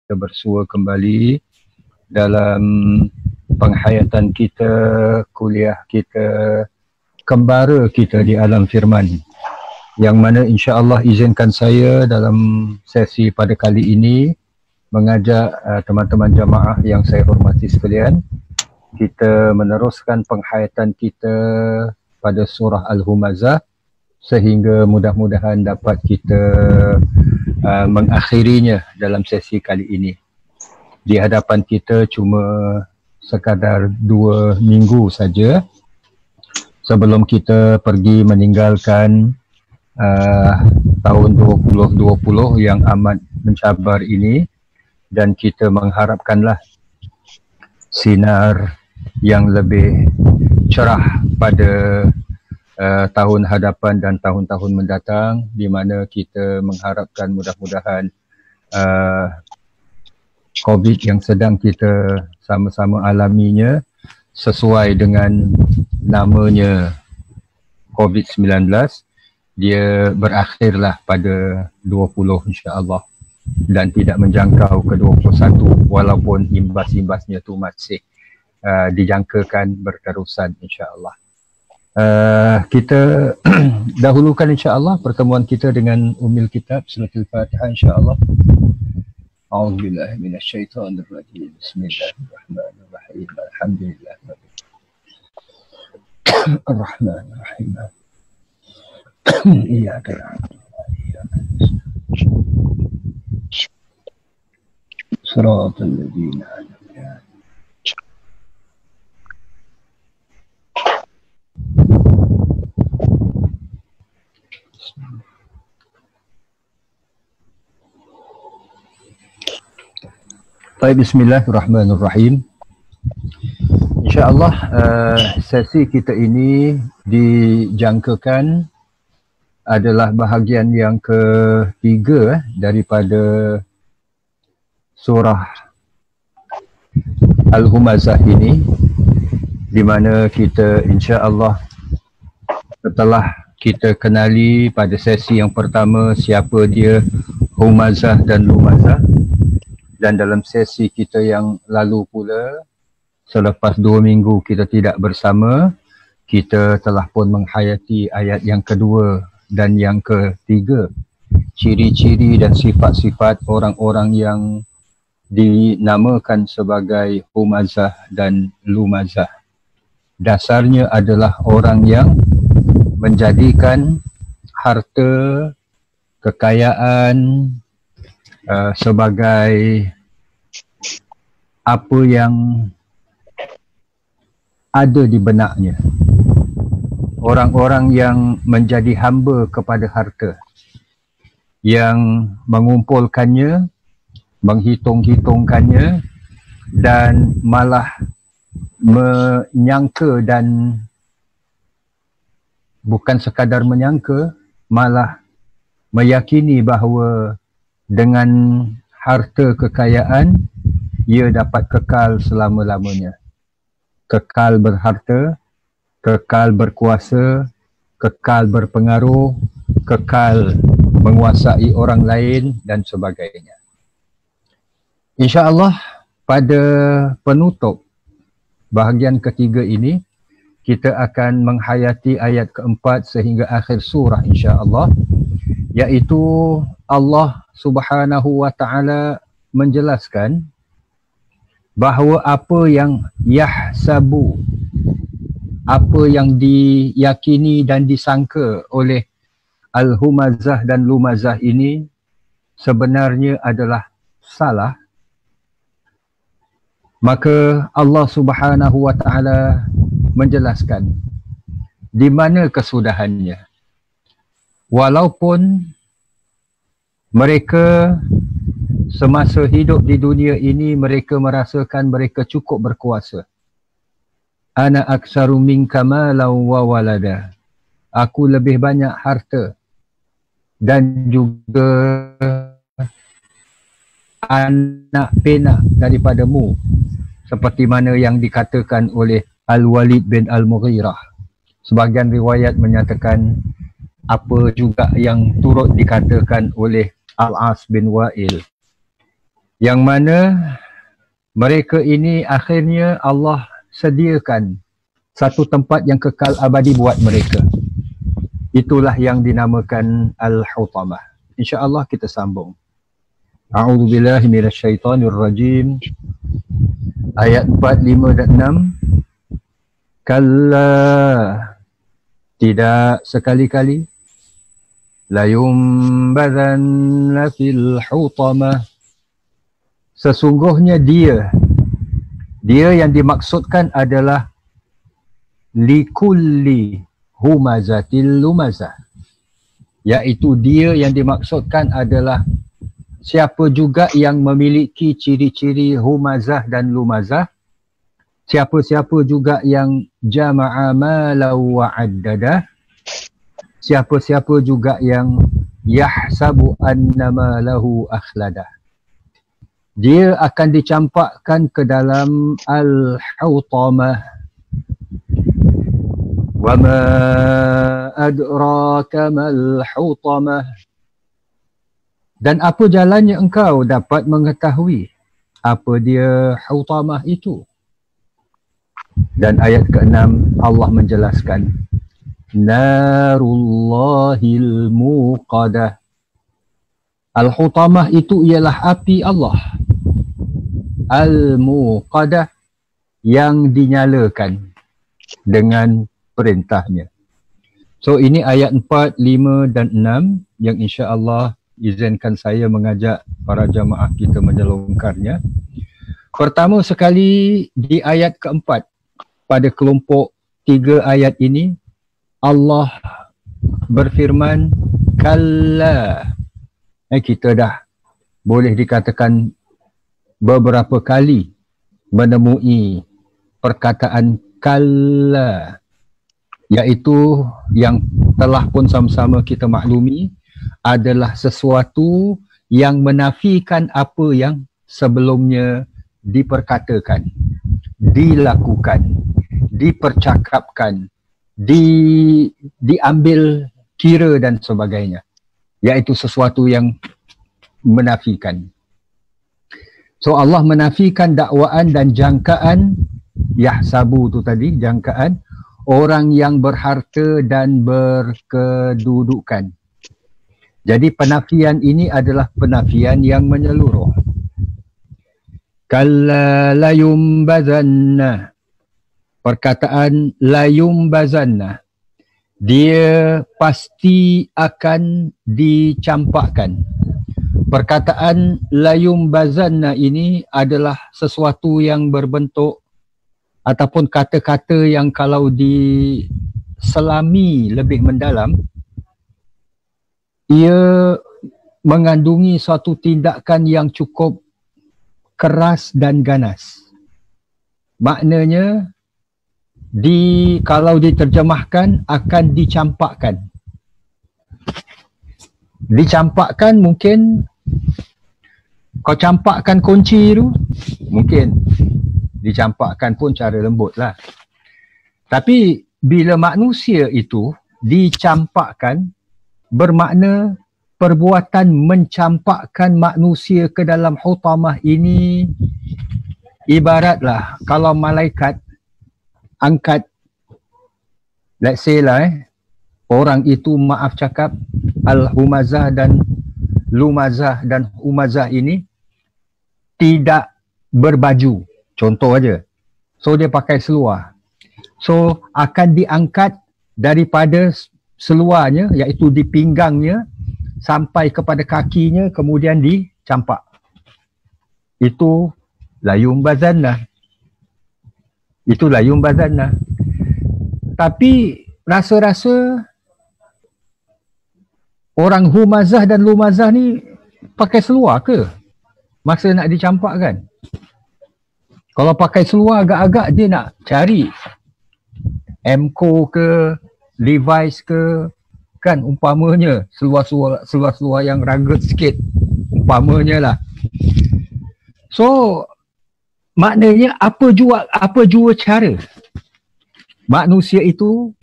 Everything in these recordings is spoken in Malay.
kita bersua kembali dalam penghayatan kita, kuliah kita, kembara kita di alam firman, yang mana insya-Allah izinkan saya dalam sesi pada kali ini mengajak teman-teman jamaah yang saya hormati sekalian, kita meneruskan penghayatan kita pada surah Al-Humazah sehingga mudah-mudahan dapat kita mengakhirinya dalam sesi kali ini. Di hadapan kita cuma sekadar 2 minggu saja sebelum kita pergi meninggalkan tahun 2020 yang amat mencabar ini, dan kita mengharapkanlah sinar yang lebih cerah pada tahun hadapan dan tahun-tahun mendatang, di mana kita mengharapkan mudah-mudahan COVID yang sedang kita sama-sama alaminya sesuai dengan namanya COVID-19, dia berakhirlah pada 20 insya-Allah dan tidak menjangkau ke 21 walaupun imbas-imbasnya tu masih dijangkakan berterusan insya-Allah. Kita dahulukan insya-Allah pertemuan kita dengan Ummul Kitab Suratul Fatihah insya-Allah. A'udzubillahi minasyaitonir rajim. Bismillahirrahmanirrahim. Alhamdulillah. Ar-Rahmanir-Rahim. Iyyaka na'budu wa iyyaka nasta'in. Shiratal ladzina an'amta 'alaihim. Baik, bismillahirrahmanirrahim. InsyaAllah sesi kita ini dijangkakan adalah bahagian yang ketiga daripada surah Al-Humazah ini, di mana kita insya-Allah setelah kita kenali pada sesi yang pertama siapa dia Humazah dan Lumazah, dan dalam sesi kita yang lalu pula selepas 2 minggu kita tidak bersama, kita telah pun menghayati ayat yang kedua dan yang ketiga, ciri-ciri dan sifat-sifat orang-orang yang dinamakan sebagai Humazah dan Lumazah. Dasarnya adalah orang yang menjadikan harta, kekayaan sebagai apa yang ada di benaknya. Orang-orang yang menjadi hamba kepada harta, yang mengumpulkannya, menghitung-hitungkannya, dan malah menyangka, dan bukan sekadar menyangka, malah meyakini bahawa dengan harta kekayaan ia dapat kekal selama-lamanya. Kekal berharta, kekal berkuasa, kekal berpengaruh, kekal menguasai orang lain dan sebagainya. InsyaAllah pada penutup bahagian ketiga ini kita akan menghayati ayat keempat sehingga akhir surah insya-Allah, iaitu Allah Subhanahu wa ta'ala menjelaskan bahawa apa yang yahsabu, apa yang diyakini dan disangka oleh Al-Humazah dan Lumazah ini sebenarnya adalah salah. Maka Allah Subhanahu wa ta'ala menjelaskan di mana kesudahannya. Walaupun mereka semasa hidup di dunia ini mereka merasakan mereka cukup berkuasa. Ana aktsaru minka malan wa walada. Aku lebih banyak harta dan juga anak penak daripadamu, seperti mana yang dikatakan oleh Al-Walid bin Al-Mughirah. Sebahagian riwayat menyatakan apa juga yang turut dikatakan oleh Al-As bin Wa'il. yang mana mereka ini akhirnya Allah sediakan satu tempat yang kekal abadi buat mereka. Itulah yang dinamakan Al-Hutamah. InsyaAllah kita sambung. A'udzubillahi minasyaitonirrajim. Ayat 4, 5 dan 6. Kalla, tidak sekali-kali. Layumbadhanna fil hutamah. Sesungguhnya dia yang dimaksudkan adalah likulli humazatil lumazah, iaitu dia yang dimaksudkan adalah siapa juga yang memiliki ciri-ciri humazah dan lumazah, siapa-siapa juga yang jama'a malau wa'addadah, siapa-siapa juga yang yahsabu annama lahu akhladah. Dia akan dicampakkan ke dalam Al-Hutamah. Wa ma adraka mal hutamah. Dan apa jalannya engkau dapat mengetahui apa dia Hutamah itu? Dan ayat ke-6 Allah menjelaskan Narullahil muqadah. Al-Hutamah itu ialah api Allah. Al-muqadah, yang dinyalakan dengan perintahnya. So ini ayat 4, 5 dan 6 yang insya-Allah izinkan saya mengajak para jamaah kita menyelongkarnya. Pertama sekali di ayat keempat pada kelompok 3 ayat ini Allah berfirman kalla. Kita dah boleh dikatakan beberapa kali menemui perkataan kalla, iaitu yang telah pun sama-sama kita maklumi adalah sesuatu yang menafikan apa yang sebelumnya diperkatakan, dilakukan, dipercakapkan, diambil kira dan sebagainya, iaitu sesuatu yang menafikan. So Allah menafikan dakwaan dan jangkaan yahsabu tu tadi, jangkaan orang yang berharta dan berkedudukan. Jadi penafian ini adalah penafian yang menyeluruh. Kalla layumbazanna. Perkataan layumbazanna, dia pasti akan dicampakkan. Perkataan layumbazanna ini adalah sesuatu yang berbentuk ataupun kata-kata yang kalau diselami lebih mendalam, ia mengandungi suatu tindakan yang cukup keras dan ganas. Maknanya kalau diterjemahkan akan dicampakkan. Dicampakkan mungkin kau campakkan kunci tu, mungkin dicampakkan pun cara lembut lah. Tapi bila manusia itu dicampakkan, bermakna perbuatan mencampakkan manusia ke dalam hutamah ini ibaratlah kalau malaikat angkat, let's say lah orang itu maaf cakap al-humazah dan lumazah dan humazah ini tidak berbaju, contoh aja. So dia pakai seluar. So akan diangkat daripada seluarnya, iaitu di pinggangnya sampai kepada kakinya, kemudian dicampak. Itu layumbazanna. Itu layumbazanna. Tapi rasa-rasa orang humazah dan lumazah ni pakai seluar ke masa nak dicampakkan? Kalau pakai seluar agak-agak dia nak cari MCO ke, Levi's ke, kan umpamanya seluar-seluar yang rugged sikit, umpamanya lah. So maknanya apa jua cara manusia itu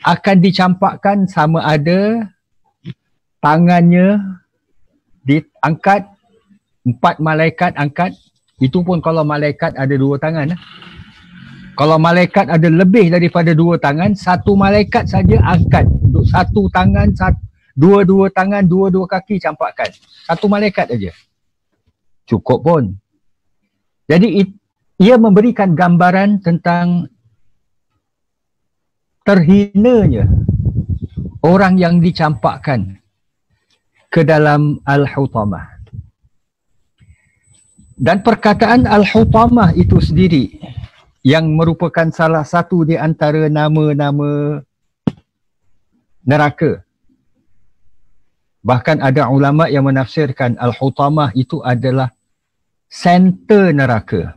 akan dicampakkan, sama ada tangannya diangkat 4 malaikat angkat. Itu pun kalau malaikat ada 2 tangan. Kalau malaikat ada lebih daripada 2 tangan, 1 malaikat saja angkat. 1 tangan, 2 tangan, 2 kaki campakkan. 1 malaikat aja. Cukup pun. Jadi ia memberikan gambaran tentang terhinanya orang yang dicampakkan ke dalam Al-Hutamah. Dan perkataan Al-Hutamah itu sendiri yang merupakan salah satu di antara nama-nama neraka. Bahkan ada ulama yang menafsirkan Al-Hutamah itu adalah center neraka.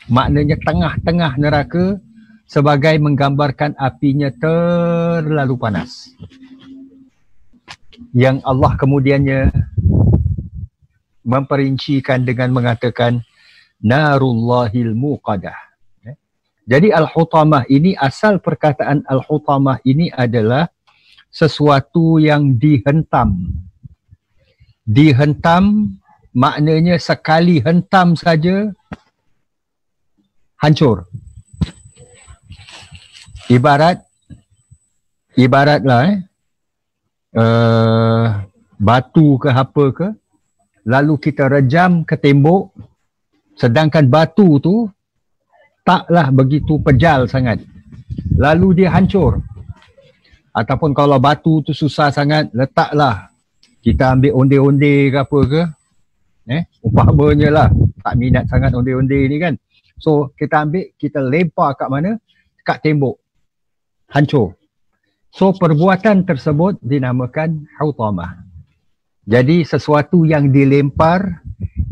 Maknanya tengah-tengah neraka, sebagai menggambarkan apinya terlalu panas. Yang Allah kemudiannya memperincikan dengan mengatakan Narullahil Muqadah. Jadi Al-Hutamah ini, asal perkataan Al-Hutamah ini adalah sesuatu yang dihentam. Dihentam maknanya sekali hentam saja hancur. Ibaratlah batu ke apa ke, lalu kita rejam ke tembok, sedangkan batu tu taklah begitu pejal sangat, lalu dia hancur. Ataupun kalau batu tu susah sangat, letaklah, kita ambil onde-onde ke apa ke, umpamanya lah, tak minat sangat onde-onde ni kan, so kita ambil, kita lempar kat mana, kat tembok, hancur. So perbuatan tersebut dinamakan Hutamah. Jadi sesuatu yang dilempar,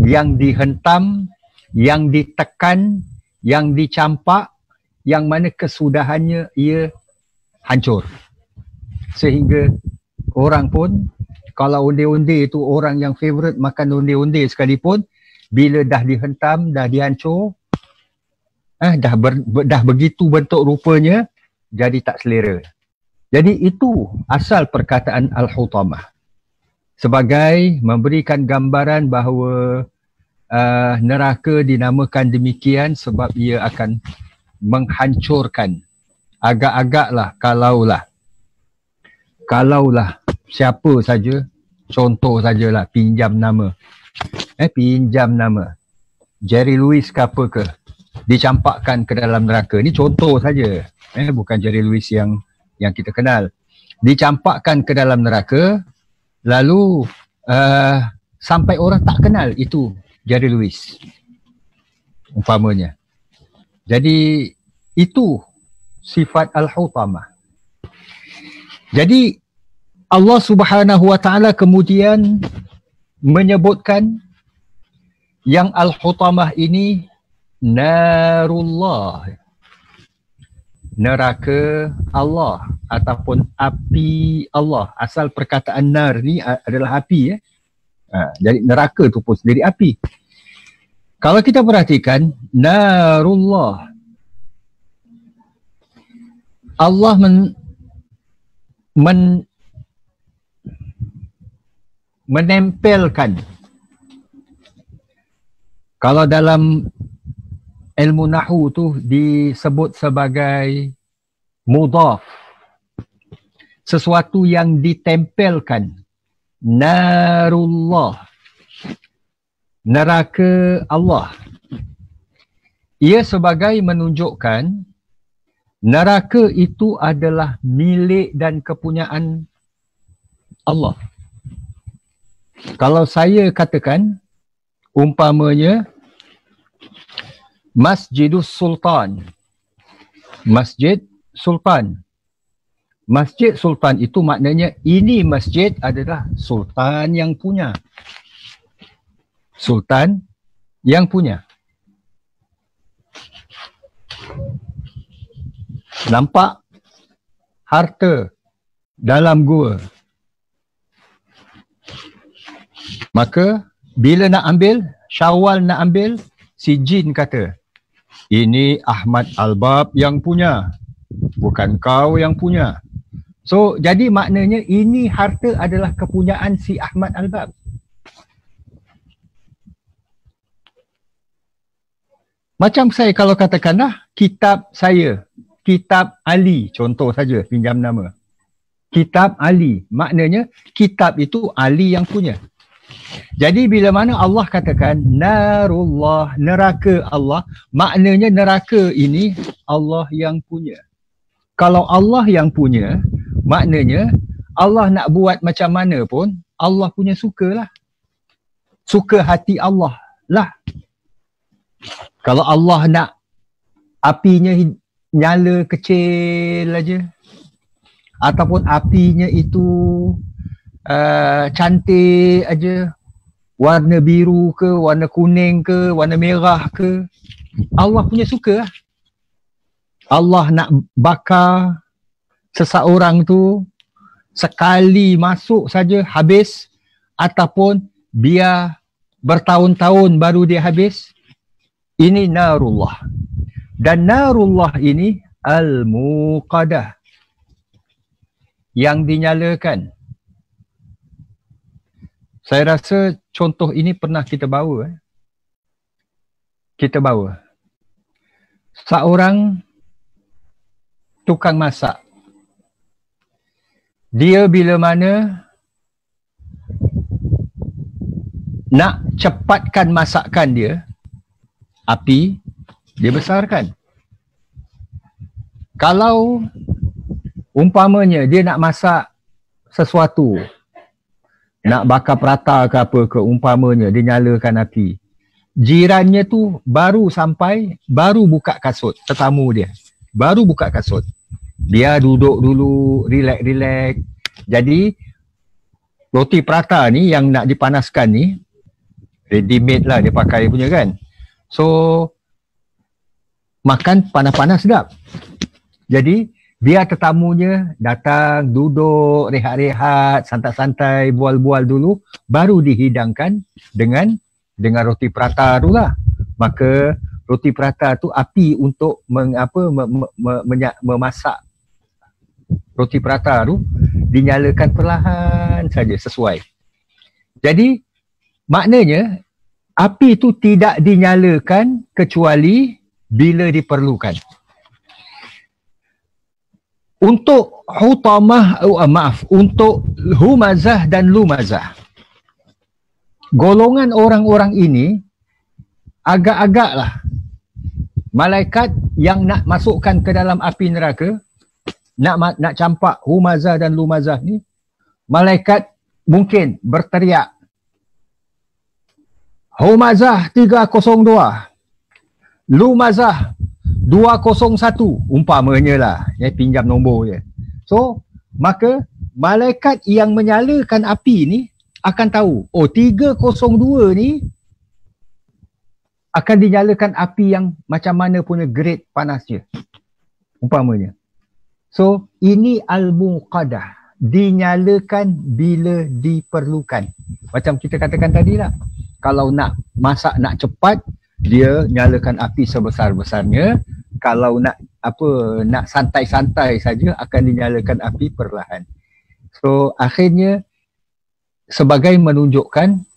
yang dihentam, yang ditekan, yang dicampak, yang mana kesudahannya ia hancur. Sehingga orang pun, kalau onde-onde itu orang yang favourite makan onde-onde sekalipun, bila dah dihentam, dah dihancur, dah begitu bentuk rupanya, jadi tak selera. Jadi itu asal perkataan Al-Hutamah, sebagai memberikan gambaran bahawa neraka dinamakan demikian sebab ia akan menghancurkan. Agak-agaklah kalaulah siapa saja, contoh sajalah, pinjam nama Jerry Lewis ke apa ke, dicampakkan ke dalam neraka. Ni contoh saja, bukan Jerry Lewis yang kita kenal. Dicampakkan ke dalam neraka, lalu sampai orang tak kenal itu Jerry Lewis umpamanya. Jadi itu sifat Al-Hutamah. Jadi Allah Subhanahu wa ta'ala kemudian menyebutkan yang Al-Hutamah ini Narullah, neraka Allah ataupun api Allah. Asal perkataan nar ni adalah api. Jadi neraka tu pun sendiri api. Kalau kita perhatikan Narullah, Allah menempelkan. Kalau dalam ilmu nahwu tu disebut sebagai mudhaf, sesuatu yang ditempelkan. Narullah, neraka Allah. Ia sebagai menunjukkan neraka itu adalah milik dan kepunyaan Allah. Kalau saya katakan umpamanya Masjidus Sultan, Masjid Sultan. Masjid Sultan itu maknanya ini masjid adalah Sultan yang punya. Sultan yang punya. Nampak harta dalam gua. Maka bila nak ambil, Syawal nak ambil, si jin kata, ini Ahmad Albab yang punya, bukan kau yang punya. So jadi maknanya ini harta adalah kepunyaan si Ahmad Albab. Macam saya kalau katakanlah kitab saya, kitab Ali, contoh saja pinjam nama. Kitab Ali, maknanya kitab itu Ali yang punya. Jadi bila mana Allah katakan narullah, neraka Allah, maknanya neraka ini Allah yang punya. Kalau Allah yang punya, maknanya Allah nak buat macam mana pun Allah punya suka lah. Suka hati Allah lah. Kalau Allah nak apinya nyala kecil aja, ataupun apinya itu cantik aja, warna biru ke, warna kuning ke, warna merah ke, Allah punya suka lah. Allah nak bakar seseorang tu sekali masuk saja habis, ataupun biar bertahun-tahun baru dia habis, ini narullah. Dan narullah ini al-muqadah, yang dinyalakan. Saya rasa contoh ini pernah kita bawa. Kita bawa. Seorang tukang masak. Dia bila mana nak cepatkan masakan dia, api dia besarkan. Kalau umpamanya dia nak masak sesuatu, nak bakar prata ke apa ke, umpamanya dia nyalakan api, jirannya tu baru sampai, baru buka kasut, tetamu dia baru buka kasut, dia duduk dulu, relax. Jadi roti prata ni yang nak dipanaskan ni ready made lah dia pakai punya kan. So makan panas-panas sedap. Jadi biar tetamunya datang, duduk, rehat-rehat, santai-santai, bual-bual dulu, baru dihidangkan dengan roti prata tu lah. Maka roti prata tu api untuk memasak roti prata tu dinyalakan perlahan saja sesuai. Jadi maknanya api tu tidak dinyalakan kecuali bila diperlukan. Untuk untuk humazah dan lumazah, golongan orang-orang ini agak-agaklah malaikat yang nak masukkan ke dalam api neraka, nak campak humazah dan lumazah ni, malaikat mungkin berteriak humazah 302, lumazah 201 umpamanya lah, pinjam nombor je. So maka malaikat yang menyalakan api ni akan tahu, oh 302 ni akan dinyalakan api yang macam mana punya grade panasnya umpamanya. So ini al-muqadah, dinyalakan bila diperlukan. Macam kita katakan tadi lah, kalau nak masak, nak cepat, dia nyalakan api sebesar-besarnya. Kalau nak nak santai-santai saja, akan dinyalakan api perlahan. So akhirnya sebagai menunjukkan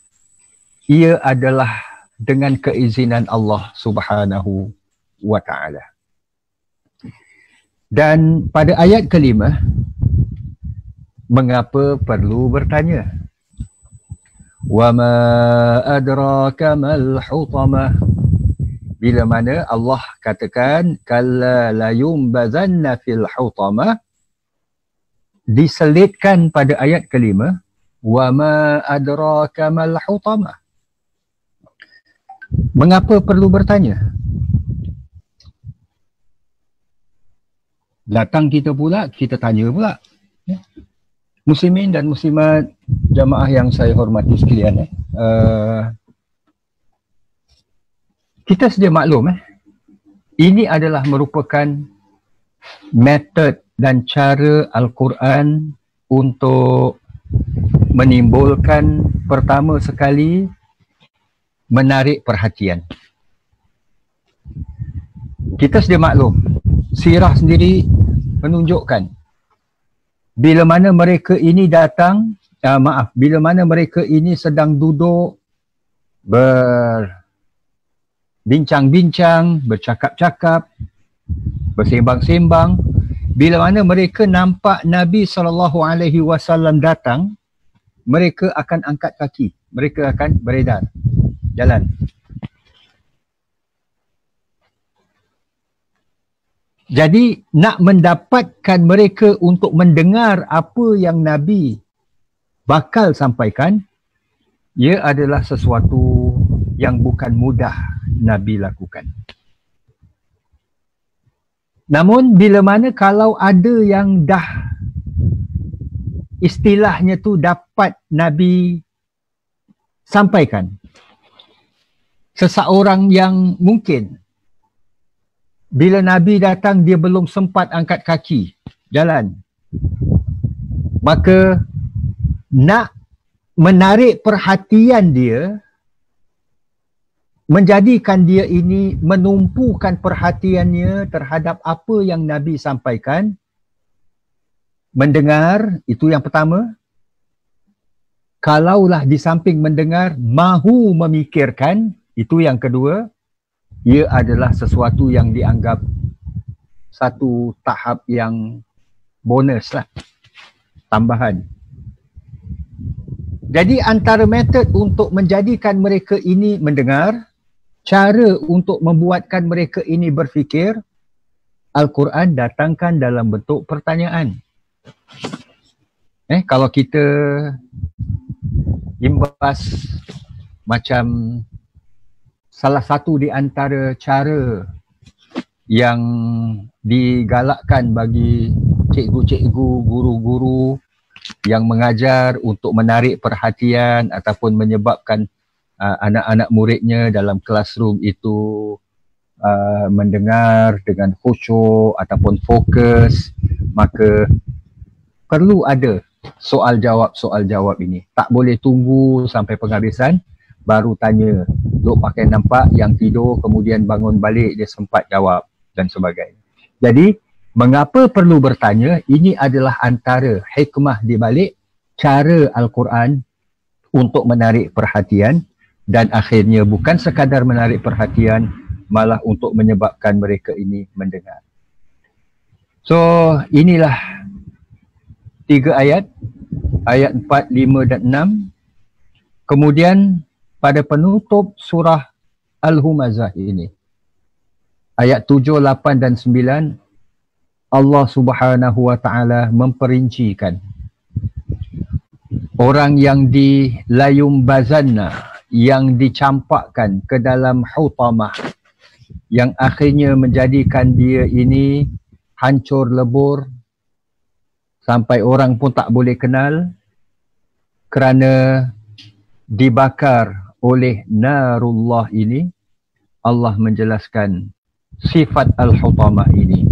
ia adalah dengan keizinan Allah Subhanahu wa ta'ala. Dan pada ayat kelima, mengapa perlu bertanya? Wa ma adraka mal hutamah. Bila mana Allah katakan kalla la yumbazanna fil hutamah, diselitkan pada ayat kelima, wa ma adraka mal hutamah. Mengapa perlu bertanya? Datang kita pula, kita tanya pula. Muslimin dan muslimat, jamaah yang saya hormati sekalian, kita sedia maklum, ini adalah merupakan metod dan cara Al-Quran untuk menimbulkan pertama sekali menarik perhatian. Kita sedia maklum, sirah sendiri menunjukkan bila mana mereka ini datang, bila mana mereka ini sedang duduk bincang-bincang, bercakap-cakap, bersembang-sembang. Bila mana mereka nampak Nabi SAW datang, mereka akan angkat kaki, mereka akan beredar, jalan. Jadi nak mendapatkan mereka untuk mendengar apa yang Nabi bakal sampaikan, ia adalah sesuatu yang bukan mudah Nabi lakukan. Namun bila mana kalau ada yang dah istilahnya tu dapat Nabi sampaikan, seseorang yang mungkin bila Nabi datang dia belum sempat angkat kaki jalan, maka nak menarik perhatian dia, menjadikan dia ini menumpukan perhatiannya terhadap apa yang Nabi sampaikan, mendengar, itu yang pertama. Kalaulah di samping mendengar, mahu memikirkan, itu yang kedua. Ia adalah sesuatu yang dianggap satu tahap yang bonus lah, tambahan. Jadi antara metod untuk menjadikan mereka ini mendengar, cara untuk membuatkan mereka ini berfikir, Al-Quran datangkan dalam bentuk pertanyaan. Kalau kita imbas macam salah satu di antara cara yang digalakkan bagi cikgu-cikgu, guru-guru yang mengajar untuk menarik perhatian ataupun menyebabkan anak-anak muridnya dalam classroom itu mendengar dengan khusyuk ataupun fokus, maka perlu ada soal jawab ini. Tak boleh tunggu sampai penghabisan baru tanya. Duk pakai nampak yang tidur kemudian bangun balik dia sempat jawab dan sebagainya. Jadi mengapa perlu bertanya? Ini adalah antara hikmah di balik cara Al-Quran untuk menarik perhatian, dan akhirnya bukan sekadar menarik perhatian, malah untuk menyebabkan mereka ini mendengar. So inilah 3 ayat, ayat 4, 5 dan 6. Kemudian pada penutup surah Al-Humazah ini, ayat 7, 8 dan 9, Allah Subhanahu wa ta'ala memperincikan orang yang dilayumbazanna, yang dicampakkan ke dalam hutamah, yang akhirnya menjadikan dia ini hancur lebur sampai orang pun tak boleh kenal kerana dibakar oleh narullah ini. Allah menjelaskan sifat al-hutamah ini,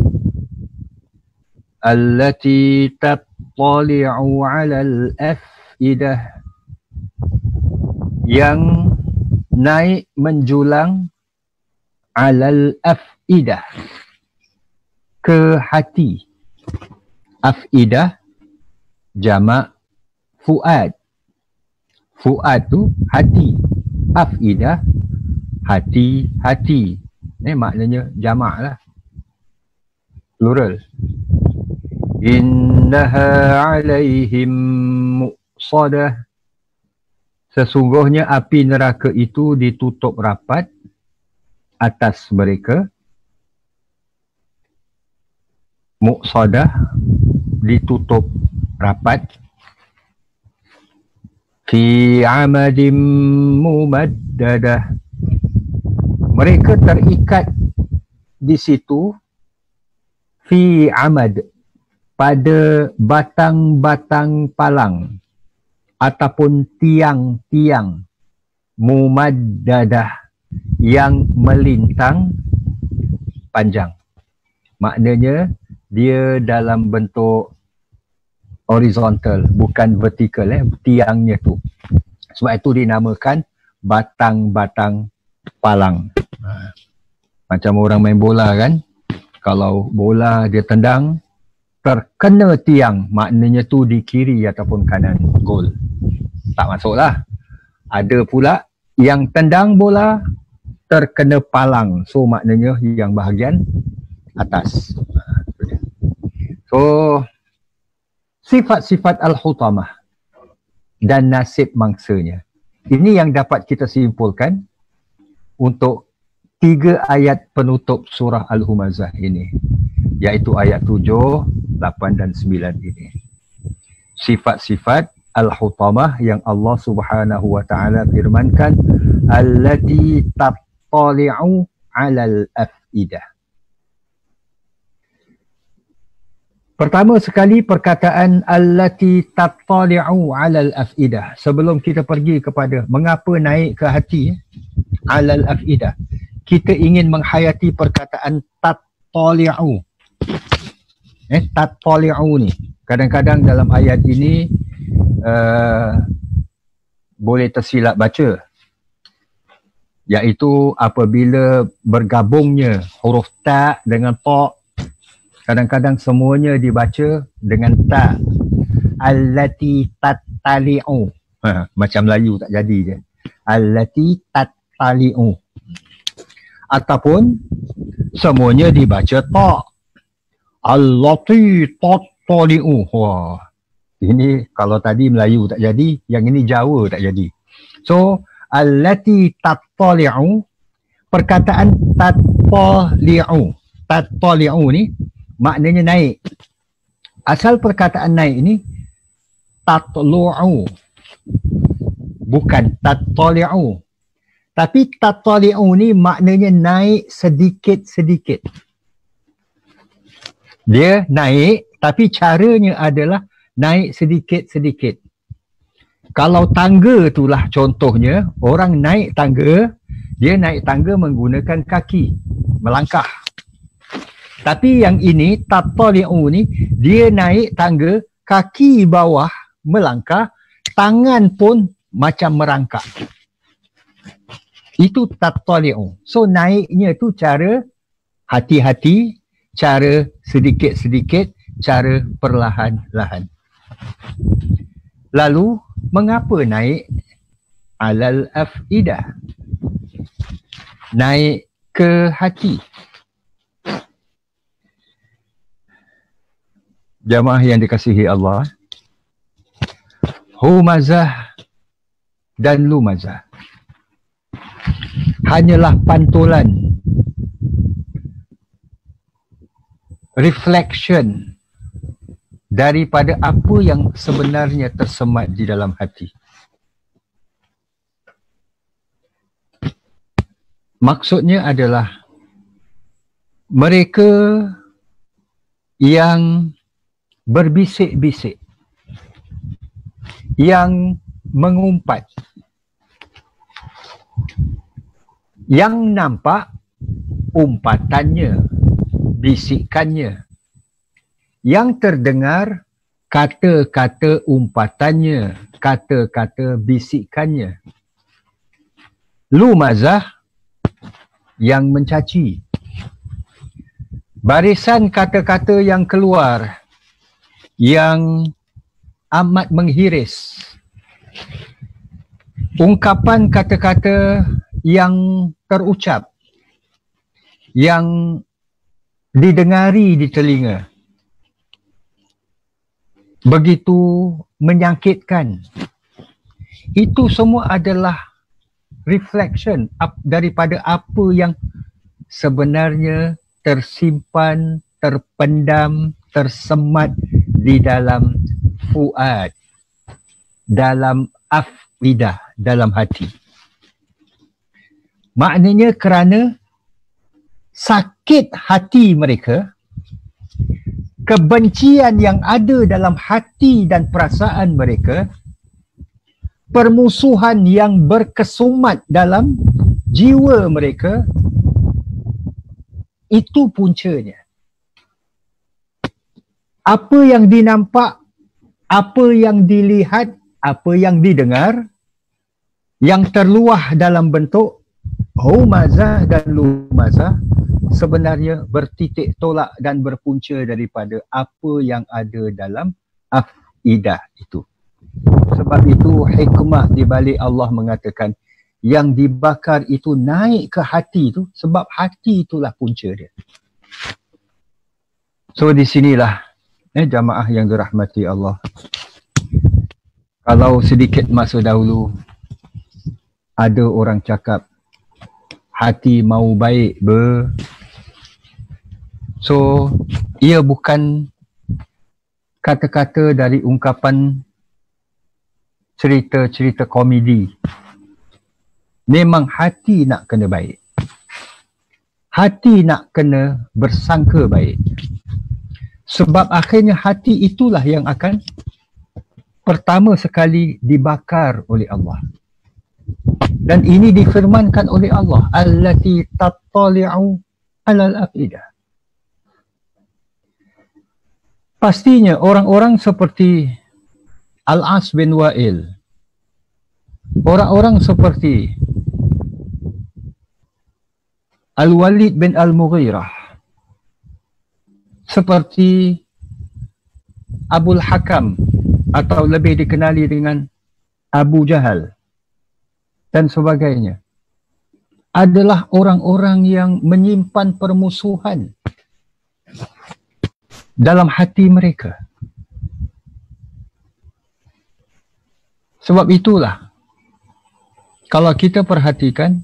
allati tattali'u 'ala al-afidah, yang naik menjulang, 'alal afidah, ke hati. Afidah jamak fuad. Fuad tu hati. Afidah hati-hati. Ini maknanya jamak lah, plural. Innaha 'alaihim muqsadah, sesungguhnya api neraka itu ditutup rapat atas mereka. Muqsadah, ditutup rapat. Fi amadim mumaddadah, mereka terikat di situ. Fi amad, pada batang-batang palang ataupun tiang-tiang. Mumaddadah, yang melintang panjang. Maknanya dia dalam bentuk horizontal, bukan vertikal, tiangnya tu. Sebab itu dinamakan batang-batang palang. Macam orang main bola kan, kalau bola dia tendang terkena tiang, maknanya tu di kiri ataupun kanan, gol. Tak masuklah. Ada pula yang tendang bola terkena palang. So maknanya yang bahagian atas. So sifat-sifat al-hutamah dan nasib mangsanya. Ini yang dapat kita simpulkan untuk 3 ayat penutup surah Al-Humazah ini, iaitu ayat 7, 8 dan 9 ini. Sifat-sifat al-hutamah yang Allah Subhanahu wa taala firmankan, allati tattali'u 'alal afidah. Pertama sekali perkataan allati tattali'u 'alal afidah. Sebelum kita pergi kepada mengapa naik ke hati, 'alal afidah, kita ingin menghayati perkataan tattali'u. Tattali'u ni kadang-kadang dalam ayat ini boleh tersilap baca, iaitu apabila bergabungnya huruf ta dengan ta, kadang-kadang semuanya dibaca dengan ta. Allati tattali'u, macam Melayu tak jadi je, allati tattali'u, ataupun semuanya dibaca ta, allati tattali'u. Wah, ini kalau tadi Melayu tak jadi, yang ini Jawa tak jadi. So allati tattali'u, perkataan tattali'u ni maknanya naik. Asal perkataan naik ini tatlu'u, bukan tattali'u. Tapi tattali'u ni maknanya naik sedikit-sedikit. Dia naik, tapi caranya adalah naik sedikit-sedikit. Kalau tangga itulah contohnya, orang naik tangga, dia naik tangga menggunakan kaki, melangkah. Tapi yang ini, tattali'u ni, dia naik tangga, kaki bawah melangkah, tangan pun macam merangkak. Itu tattali'u. So naiknya tu cara hati-hati, cara sedikit-sedikit, cara perlahan-lahan. Lalu mengapa naik alal afidah? Naik ke hati. Jamaah yang dikasihi Allah, humazah dan lumazah hanyalah pantulan, reflection daripada apa yang sebenarnya tersemat di dalam hati. Maksudnya adalah mereka yang berbisik-bisik, yang mengumpat, yang nampak umpatannya, bisikannya, yang terdengar kata-kata umpatannya, kata-kata bisikannya. Lumazah yang mencaci, barisan kata-kata yang keluar yang amat menghiris, ungkapan kata-kata yang terucap, yang didengari di telinga, begitu menyakitkan. Itu semua adalah reflection daripada apa yang sebenarnya tersimpan, terpendam, tersemat di dalam fuad, dalam afidah, dalam hati. Maknanya kerana sakit hati mereka, kebencian yang ada dalam hati dan perasaan mereka, permusuhan yang berkesumat dalam jiwa mereka, itu puncanya. Apa yang dinampak, apa yang dilihat, apa yang didengar, yang terluah dalam bentuk humazah dan lumazah, sebenarnya bertitik tolak dan berpunca daripada apa yang ada dalam afidah itu. Sebab itu hikmah di balik Allah mengatakan yang dibakar itu naik ke hati tu, sebab hati itulah punca dia. So di sinilah jamaah yang dirahmati Allah. Kalau sedikit masa dahulu ada orang cakap hati mau baik so ia bukan kata-kata dari ungkapan cerita-cerita komedi. Memang hati nak kena baik. Hati nak kena bersangka baik. Sebab akhirnya hati itulah yang akan pertama sekali dibakar oleh Allah. Dan ini difirmankan oleh Allah, allati tattali'u 'alal afidah. Pastinya orang-orang seperti Al-As bin Wa'il, orang-orang seperti Al-Walid bin Al-Mughirah, seperti Abul Hakam atau lebih dikenali dengan Abu Jahal dan sebagainya, adalah orang-orang yang menyimpan permusuhan dalam hati mereka. Sebab itulah, kalau kita perhatikan,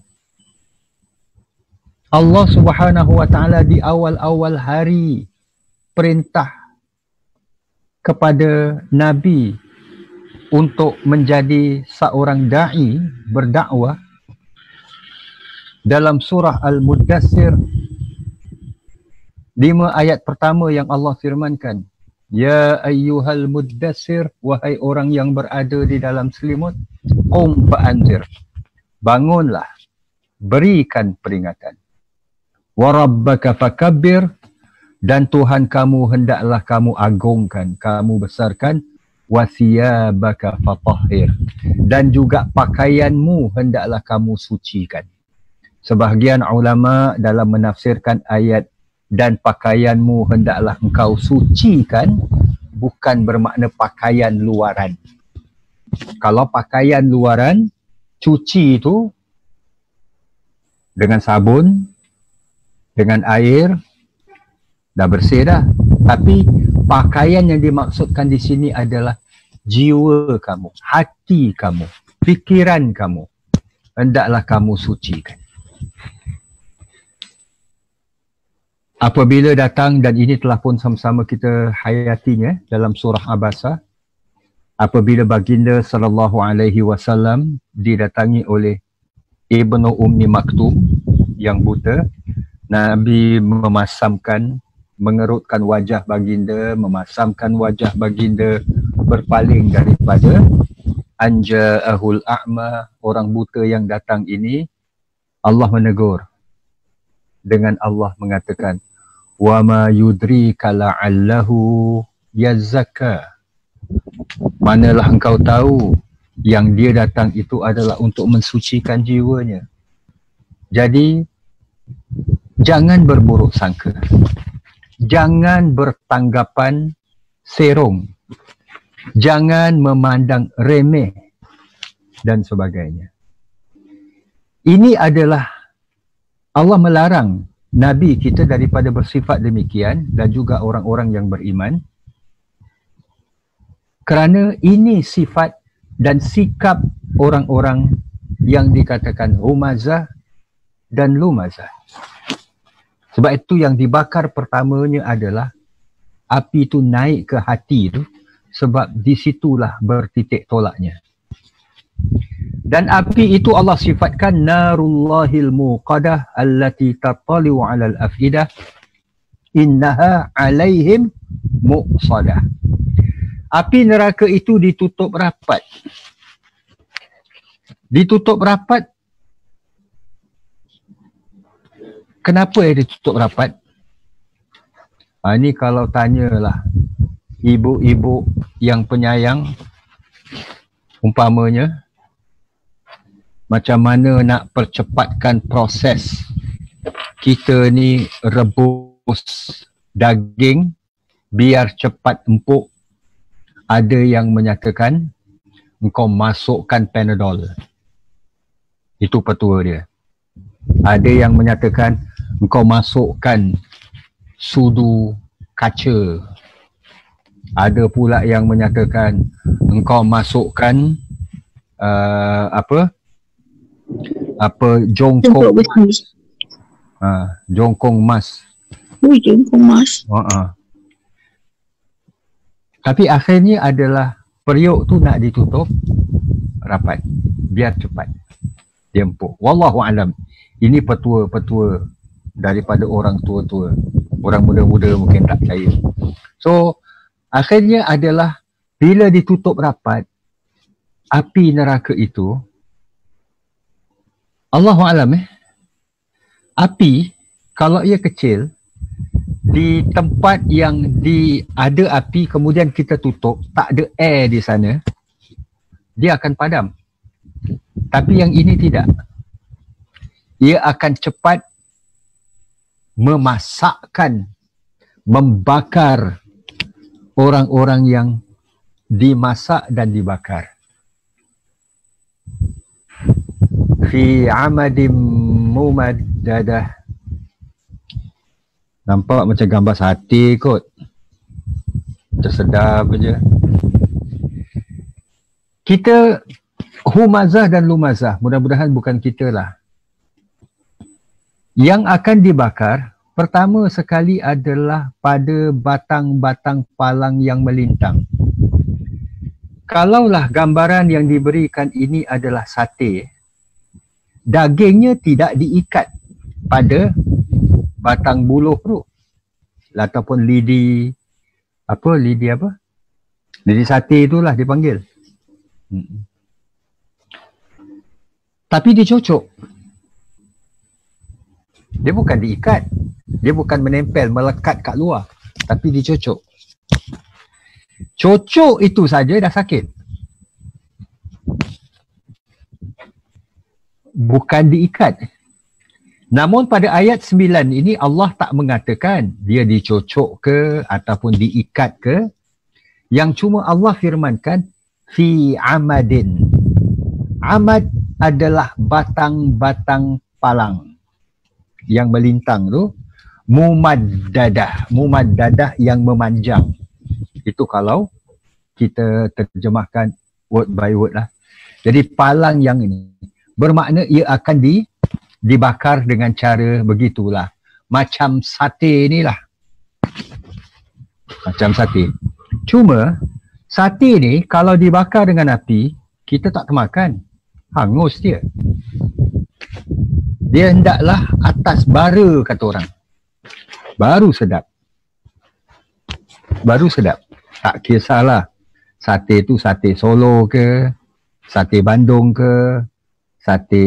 Allah Subhanahu wa ta'ala di awal-awal hari perintah kepada Nabi untuk menjadi seorang da'i, berdakwah, dalam surah Al-Muddassir 5 ayat pertama yang Allah firmankan, ya ayyuhal muddassir, wahai orang yang berada di dalam selimut, qum fa'anzir, bangunlah, berikan peringatan, wa rabbaka fakabbir, dan Tuhan kamu hendaklah kamu agungkan, kamu besarkan, wa thiyabaka fatahhir, dan juga pakaianmu hendaklah kamu sucikan. Sebahagian ulama dalam menafsirkan ayat dan pakaianmu hendaklah engkau sucikan, bukan bermakna pakaian luaran. Kalau pakaian luaran, cuci itu dengan sabun, dengan air, dah bersih dah. Tapi pakaian yang dimaksudkan di sini adalah jiwa kamu, hati kamu, fikiran kamu, hendaklah kamu sucikan. Apabila datang, dan ini telah pun sama-sama kita hayatinya dalam surah Abasa, apabila baginda sallallahu alaihi wasallam didatangi oleh Ibnu Ummi Maktum yang buta, Nabi memasamkan, mengerutkan wajah baginda, memasamkan wajah baginda, berpaling daripada anja'ahul a'ma, orang buta yang datang ini. Allah menegur dengan Allah mengatakan, wa ma yudrika la'allahu yazakka, manalah engkau tahu yang dia datang itu adalah untuk mensucikan jiwanya. Jadi jangan berburuk sangka, jangan bertanggapan serong, jangan memandang remeh dan sebagainya. Ini adalah Allah melarang Nabi kita daripada bersifat demikian, dan juga orang-orang yang beriman, kerana ini sifat dan sikap orang-orang yang dikatakan humazah dan lumazah. Sebab itu yang dibakar pertamanya adalah api itu naik ke hati itu, sebab disitulah bertitik tolaknya. Dan api itu Allah sifatkan narullahil muqadah allati tattali'u 'alal afidah innaha 'alaihim muqsadah. Api neraka itu ditutup rapat. Ditutup rapat. Kenapa ditutup rapat? Ini kalau tanyalah ibu-ibu yang penyayang, umpamanya, macam mana nak percepatkan proses kita ni rebus daging biar cepat empuk, ada yang menyatakan engkau masukkan Panadol. Itu petua dia. Ada yang menyatakan engkau masukkan sudu kaca. Ada pula yang menyatakan engkau masukkan jongkong mas. Jongkong mas. Jongkong mas. Tapi akhirnya adalah periuk tu nak ditutup rapat biar cepat dia empuk. Wallahu alam. Ini petua-petua daripada orang tua-tua. Orang muda-muda mungkin tak percaya. So akhirnya adalah bila ditutup rapat api neraka itu, Allahu alam api kalau ia kecil di tempat yang ada api kemudian kita tutup, tak ada air di sana, dia akan padam. Tapi yang ini tidak. Ia akan cepat memasakkan, membakar orang-orang yang dimasak dan dibakar. Fi amadim mumaddadah. Nampak macam gambar sate kot. Macam sedap je. Kita humazah dan lumazah, mudah-mudahan bukan kita lah. Yang akan dibakar pertama sekali adalah pada batang-batang palang yang melintang. Kalaulah gambaran yang diberikan ini adalah sate, dagingnya tidak diikat pada batang buluh tu ataupun lidi sate itulah dipanggil. Tapi dicocok. Dia bukan diikat, dia bukan menempel, melekat kat luar, tapi dicocok. Cocok itu saja dah sakit. Bukan diikat. Namun pada ayat 9 ini Allah tak mengatakan dia dicocok ke ataupun diikat ke. Yang cuma Allah firmankan fi amadin. Amad adalah batang-batang palang yang melintang tu. Mumaddadah yang memanjang. Itu kalau kita terjemahkan word by word lah. Jadi palang yang ini bermakna ia akan dibakar dengan cara begitulah. Macam sate inilah. Macam sate. Cuma sate ni kalau dibakar dengan api, kita tak termakan. Hangus dia. Dia hendaklah atas bara kata orang. Baru sedap. Baru sedap. Tak kisahlah sate tu sate Solo ke, sate Bandung ke, sate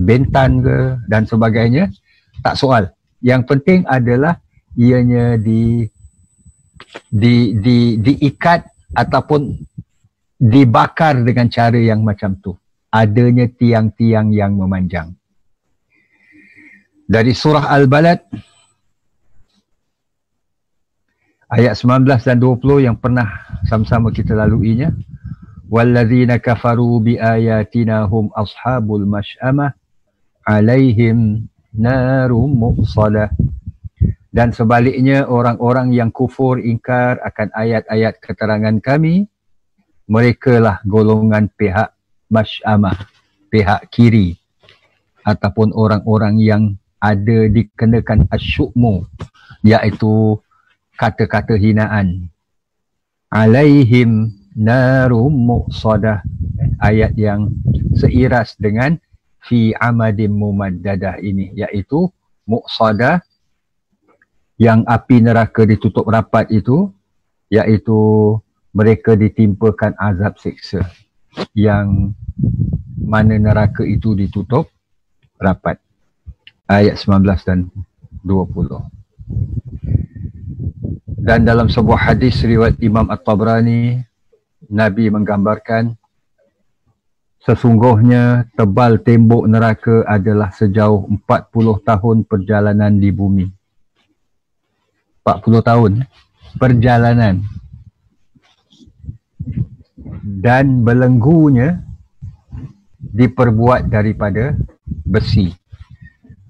Bentan ke dan sebagainya, tak soal. Yang penting adalah ianya diikat ataupun dibakar dengan cara yang macam tu. Adanya tiang-tiang yang memanjang. Dari surah Al-Balad ayat 19 dan 20 yang pernah sama-sama kita laluinya. Walladzina kafaru biayatina hum ashabul mash'amah alaihim narum muqsadah. Dan sebaliknya orang-orang yang kufur ingkar akan ayat-ayat keterangan kami, merekalah golongan pihak mash'amah, pihak kiri, ataupun orang-orang yang ada dikenakan asyukmu, iaitu kata-kata hinaan. Alaihim narum muqsadah, ayat yang seiras dengan fi amadim mumaddadah ini, iaitu muqsadah yang api neraka ditutup rapat itu, iaitu mereka ditimpakan azab siksa yang mana neraka itu ditutup rapat. Ayat 19 dan 20. Dan dalam sebuah hadis riwayat Imam At-Tabrani, Nabi menggambarkan sesungguhnya tebal tembok neraka adalah sejauh 40 tahun perjalanan di bumi. 40 tahun perjalanan. Dan belenggunya diperbuat daripada besi.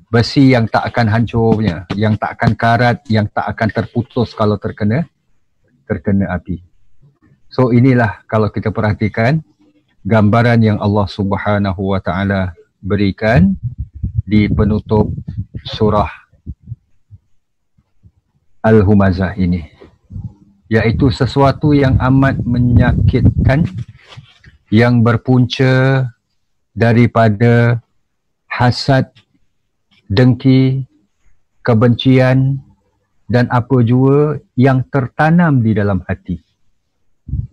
Besi yang tak akan hancurnya, yang tak akan karat, yang tak akan terputus kalau terkena api. So inilah kalau kita perhatikan gambaran yang Allah Subhanahu wa taala berikan di penutup surah Al-Humazah ini, iaitu sesuatu yang amat menyakitkan yang berpunca daripada hasad, dengki, kebencian dan apa jua yang tertanam di dalam hati,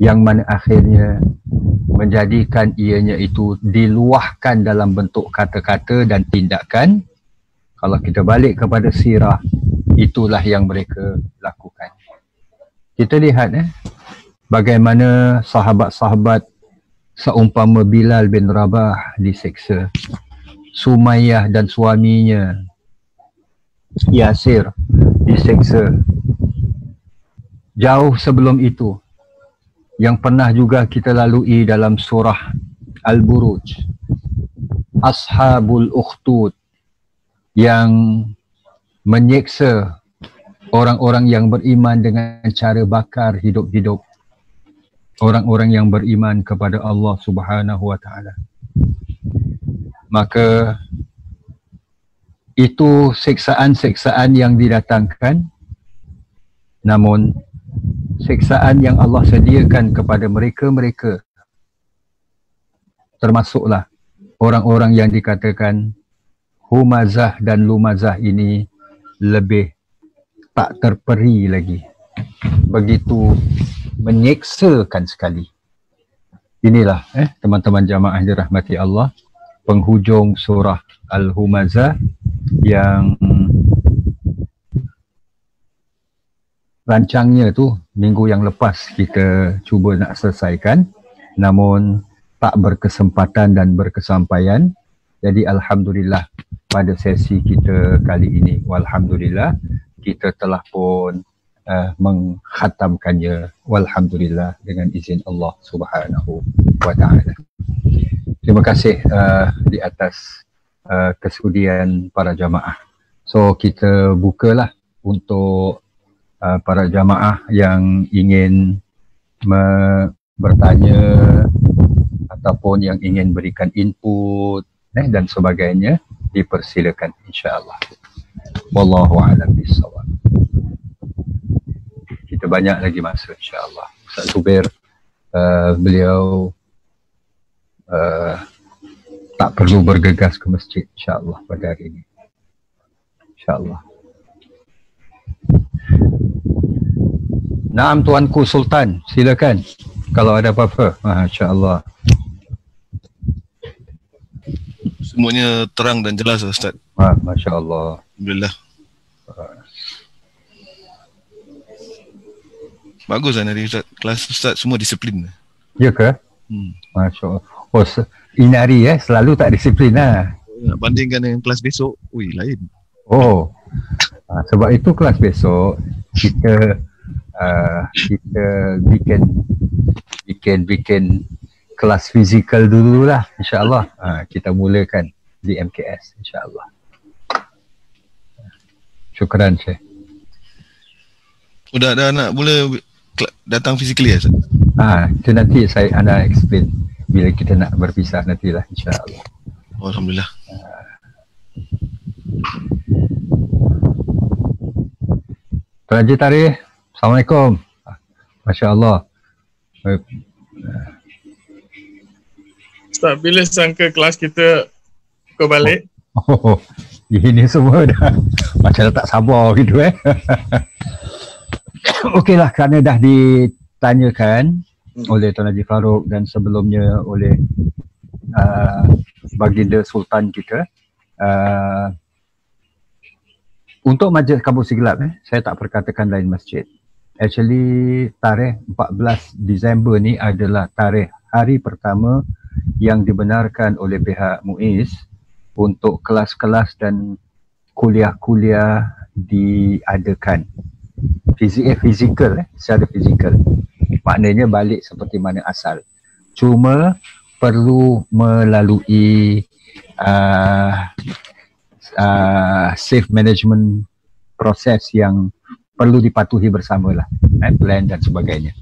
yang mana akhirnya menjadikan ianya itu diluahkan dalam bentuk kata-kata dan tindakan. Kalau kita balik kepada sirah, itulah yang mereka lakukan. Kita lihat bagaimana sahabat-sahabat seumpama Bilal bin Rabah diseksa, Sumayyah dan suaminya Yasir diseksa. Jauh sebelum itu, yang pernah juga kita lalui dalam surah Al-Buruj, Ashabul Ukhdud yang menyeksa orang-orang yang beriman dengan cara bakar hidup-hidup orang-orang yang beriman kepada Allah Subhanahu wa taala. Maka itu seksaan-seksaan yang didatangkan, namun seksaan yang Allah sediakan kepada mereka-mereka termasuklah orang-orang yang dikatakan Humazah dan Lumazah ini lebih tak terperi lagi, begitu menyeksakan sekali. Inilah teman-teman jamaah dirahmati Allah, penghujung surah Al-Humazah yang rancangnya tu minggu yang lepas kita cuba nak selesaikan, namun tak berkesempatan dan berkesampaian. Jadi alhamdulillah pada sesi kita kali ini, walhamdulillah kita telah pun mengkhatamkannya, walhamdulillah, dengan izin Allah Subhanahu wa taala. Terima kasih di atas kesudian para jamaah. So kita bukalah untuk para jamaah yang ingin bertanya ataupun yang ingin berikan input dan sebagainya, dipersilakan insya-Allah. Wallahu a'lam bishawab. Kita banyak lagi masa insya-Allah. Ustaz Zubair beliau tak perlu bergegas ke masjid insya-Allah pada hari ini. Insya-Allah. Naam Tuanku Sultan, silakan kalau ada apa-apa. Masya-Allah. Semuanya terang dan jelas Ustaz. Masya-Allah. Alhamdulillah. Bagus kan hari Ustaz. Kelas Ustaz semua disiplin. Ya ke? Masya-Allah. Oh, ini hari selalu tak disiplin lah. Nak bandingkan dengan kelas besok, lain. Oh. Sebab itu kelas besok kita bikin kelas fizikal dululah insya-Allah. Kita mulakan di MKS insya-Allah. Syukran Syekh. Dah nak mula datang physically Ustaz? Itu nanti anda explain bila kita nak berpisah nantilah insya-Allah. Alhamdulillah. Raja Tarikh, Assalamualaikum. Masya-Allah. Ustaz, bila sangka kelas kita balik? Ini semua dah macam dah tak sabar gitu Okeylah, kerana dah ditanyakan oleh Tuan Haji Farouk dan sebelumnya oleh Baginda Sultan kita, untuk Majlis Kabul Siglap saya tak perkatakan lain masjid. Actually tarikh 14 Disember ni adalah tarikh hari pertama yang dibenarkan oleh pihak MUIS untuk kelas-kelas dan kuliah-kuliah diadakan fizikal, secara fizikal. Maknanya balik seperti mana asal. Cuma perlu melalui safe management proses yang perlu dipatuhi bersamalah, plan dan sebagainya.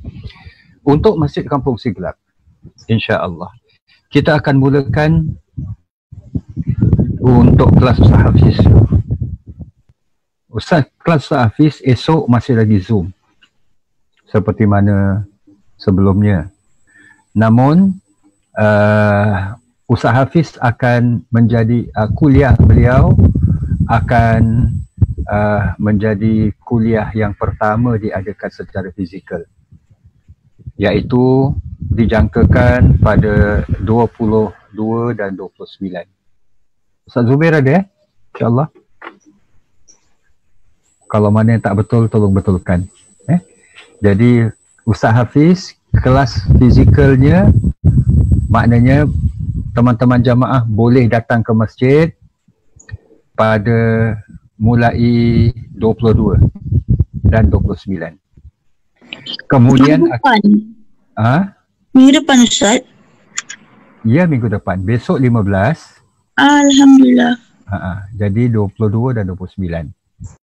Untuk Masjid Kampung Siglap, insya-Allah kita akan mulakan untuk kelas Ustaz Hafiz. Kelas Ustaz Hafiz esok masih lagi Zoom seperti mana sebelumnya. Namun Ustaz Hafiz akan menjadi kuliah beliau akan menjadi kuliah yang pertama diadakan secara fizikal, iaitu dijangkakan pada 22 dan 29. Ustaz Zubair ada InsyaAllah. Kalau mana yang tak betul, tolong betulkan. Jadi Ustaz Hafiz kelas fizikalnya maknanya teman-teman jamaah boleh datang ke masjid pada mulai 22 dan 29. Kemudian minggu depan Ustaz? Ya, minggu depan. Besok 15. Alhamdulillah. Jadi 22 dan 29.